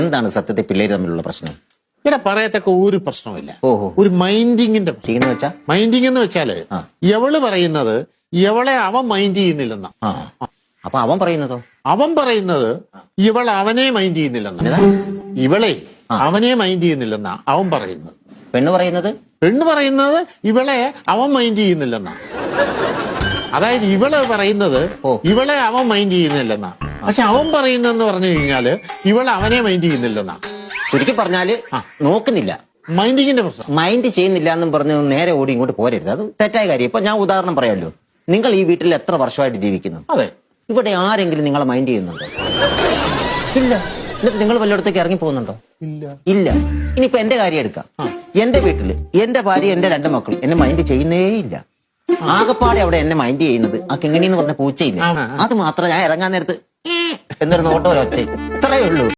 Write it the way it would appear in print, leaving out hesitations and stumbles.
എന്താണ് സത്യത്തിൽ പിള്ളേര് തമ്മിലുള്ള പ്രശ്നം? ഇവിടെ പറയത്തക്ക ഒരു പ്രശ്നമില്ല. ഓഹോ. ഒരു മൈൻഡിങ്ങിന്റെ ചെയ്യുന്ന വെച്ചാ മൈൻഡിങ് എന്ന് വെച്ചാല് എവള് പറയുന്നത് ഇവളെ അവൻ മൈൻഡ് ചെയ്യുന്നില്ലെന്നാ. അപ്പൊ അവൻ പറയുന്നതോ? അവൻ പറയുന്നത് ഇവൾ അവനെ മൈൻഡ് ചെയ്യുന്നില്ലെന്നാ. ഇവളെ അവനെ മൈൻഡ് ചെയ്യുന്നില്ലെന്നാ അവൻ പറയുന്നത്. പെണ്ണ് പറയുന്നത്? പെണ്ണ് പറയുന്നത് ഇവളെ അവൻ മൈൻഡ് ചെയ്യുന്നില്ലെന്നാ. അതായത് ഇവള് പറയുന്നത് ഇവളെ അവൻ മൈൻഡ് ചെയ്യുന്നില്ലെന്നാ. പക്ഷെ അവൻ പറയുന്നെന്ന് പറഞ്ഞു കഴിഞ്ഞാല് ഇവളെ അവനെ മൈൻഡ് ചെയ്യുന്നില്ലെന്നാ. ചുരുക്കി പറഞ്ഞാല് നോക്കുന്നില്ല. മൈൻഡിങ്ങിന്റെ പ്രശ്നം. മൈൻഡ് ചെയ്യുന്നില്ല എന്നും പറഞ്ഞ് നേരെ ഓടി ഇങ്ങോട്ട് പോരരുത്. അത് തെറ്റായ കാര്യം. ഇപ്പൊ ഞാൻ ഉദാഹരണം പറയാമല്ലോ. നിങ്ങൾ ഈ വീട്ടിൽ എത്ര വർഷമായിട്ട് ജീവിക്കുന്നു? അതെ. ഇവിടെ ആരെങ്കിലും നിങ്ങളെ മൈൻഡ് ചെയ്യുന്നുണ്ടോ? ഇല്ല. എന്നിട്ട് നിങ്ങൾ വല്ലയിടത്തേക്ക് ഇറങ്ങി പോകുന്നുണ്ടോ? ഇല്ല. ഇനിയിപ്പോ എന്റെ കാര്യം എടുക്കാം. എന്റെ വീട്ടില് എന്റെ ഭാര്യ എന്റെ 2 മക്കൾ എന്നെ മൈൻഡ് ചെയ്യുന്നേ ഇല്ല. ആകപ്പാടെ അവിടെ എന്നെ മൈൻഡ് ചെയ്യുന്നത് ആ കിങ്ങിണി എന്ന് പറഞ്ഞ പൂച്ചയില്ല. അത് മാത്രം ഞാൻ ഇറങ്ങാൻ നേരത്ത് എന്നൊരു നോട്ടോ ഒച്ച. ഇത്രയേ ഉള്ളൂ.